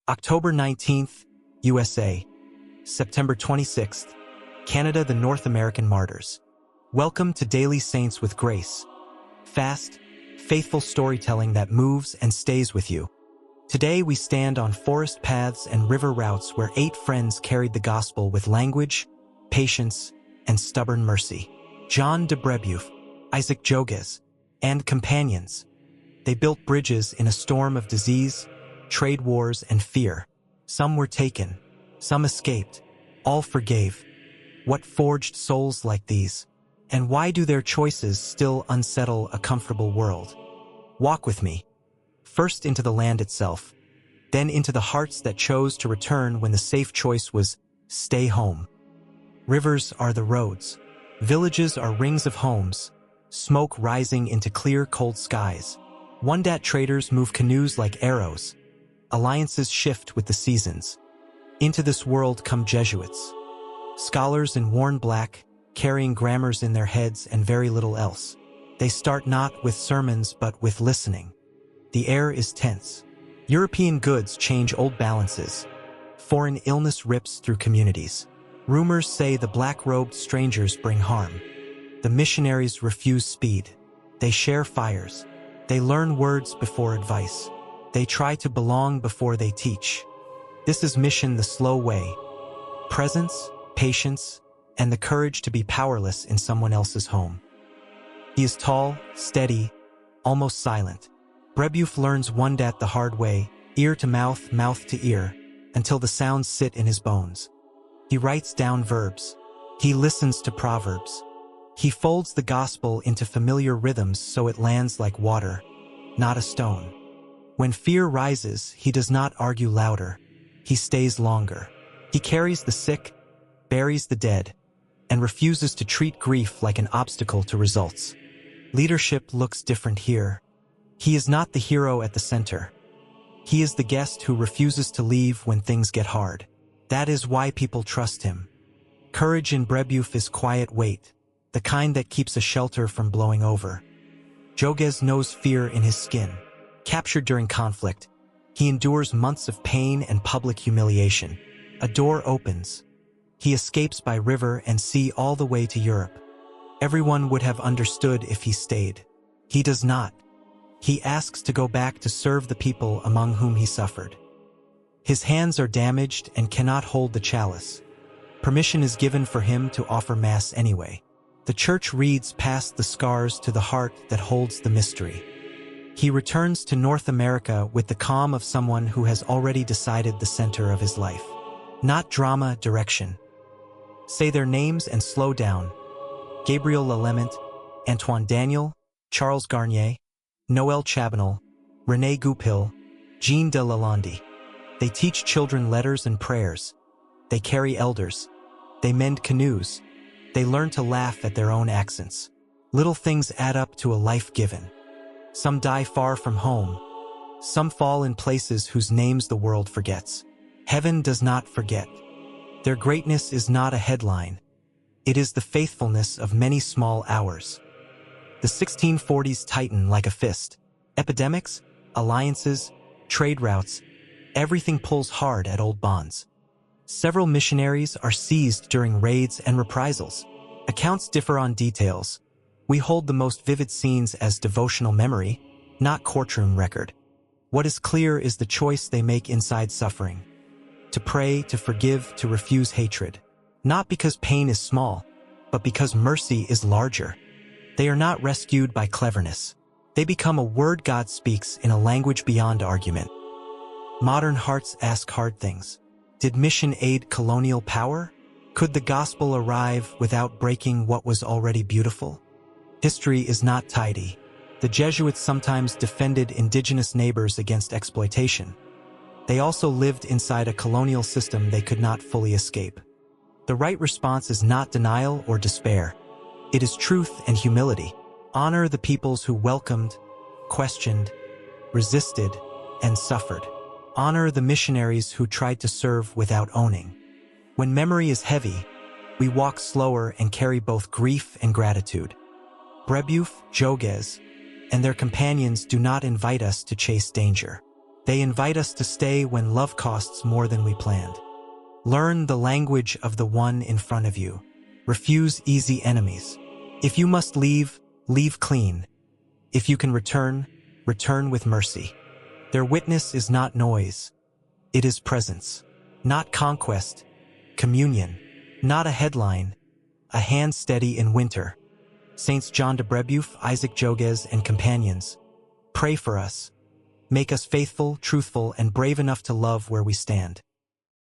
October 19th, USA. September 26th, Canada, the North American Martyrs. Welcome to Daily Saints with Grace. Fast, faithful storytelling that moves and stays with you. Today we stand on forest paths and river routes where 8 friends carried the gospel with language, patience, and stubborn mercy. John de Brebeuf, Isaac Jogues, and companions. They built bridges in a storm of disease, trade wars, and fear. Some were taken, some escaped, all forgave. What forged souls like these? And why do their choices still unsettle a comfortable world? Walk with me. First into the land itself, then into the hearts that chose to return when the safe choice was stay home. Rivers are the roads. Villages are rings of homes, smoke rising into clear, cold skies. One-dat traders move canoes like arrows. Alliances shift with the seasons. Into this world come Jesuits. Scholars in worn black, carrying grammars in their heads and very little else. They start not with sermons but with listening. The air is tense. European goods change old balances. Foreign illness rips through communities. Rumors say the black-robed strangers bring harm. The missionaries refuse speed. They share fires. They learn words before advice. They try to belong before they teach. This is mission the slow way. Presence, patience, and the courage to be powerless in someone else's home. He is tall, steady, almost silent. Brebeuf learns one-dat the hard way, ear to mouth, mouth to ear, until the sounds sit in his bones. He writes down verbs. He listens to proverbs. He folds the gospel into familiar rhythms so it lands like water, not a stone. When fear rises, he does not argue louder. He stays longer. He carries the sick, buries the dead, and refuses to treat grief like an obstacle to results. Leadership looks different here. He is not the hero at the center. He is the guest who refuses to leave when things get hard. That is why people trust him. Courage in Brebeuf is quiet weight, the kind that keeps a shelter from blowing over. Jogues knows fear in his skin. Captured during conflict, he endures months of pain and public humiliation. A door opens. He escapes by river and sea all the way to Europe. Everyone would have understood if he stayed. He does not. He asks to go back to serve the people among whom he suffered. His hands are damaged and cannot hold the chalice. Permission is given for him to offer Mass anyway. The church reads past the scars to the heart that holds the mystery. He returns to North America with the calm of someone who has already decided the center of his life. Not drama, direction. Say their names and slow down. Gabriel Lalement, Antoine Daniel, Charles Garnier, Noël Chabanel, René Goupil, Jean de Lalande. They teach children letters and prayers. They carry elders. They mend canoes. They learn to laugh at their own accents. Little things add up to a life given. Some die far from home. Some fall in places whose names the world forgets. Heaven does not forget. Their greatness is not a headline. It is the faithfulness of many small hours. The 1640s tighten like a fist. Epidemics, alliances, trade routes, everything pulls hard at old bonds. Several missionaries are seized during raids and reprisals. Accounts differ on details. We hold the most vivid scenes as devotional memory, not courtroom record. What is clear is the choice they make inside suffering. To pray, to forgive, to refuse hatred. Not because pain is small, but because mercy is larger. They are not rescued by cleverness. They become a word God speaks in a language beyond argument. Modern hearts ask hard things. Did mission aid colonial power? Could the gospel arrive without breaking what was already beautiful? History is not tidy. The Jesuits sometimes defended indigenous neighbors against exploitation. They also lived inside a colonial system they could not fully escape. The right response is not denial or despair. It is truth and humility. Honor the peoples who welcomed, questioned, resisted, and suffered. Honor the missionaries who tried to serve without owning. When memory is heavy, we walk slower and carry both grief and gratitude. Brebeuf, Jogues, and their companions do not invite us to chase danger. They invite us to stay when love costs more than we planned. Learn the language of the one in front of you. Refuse easy enemies. If you must leave, leave clean. If you can return, return with mercy. Their witness is not noise. It is presence. Not conquest. Communion. Not a headline. A hand steady in winter. Saints John de Brebeuf, Isaac Jogues, and companions, pray for us. Make us faithful, truthful, and brave enough to love where we stand.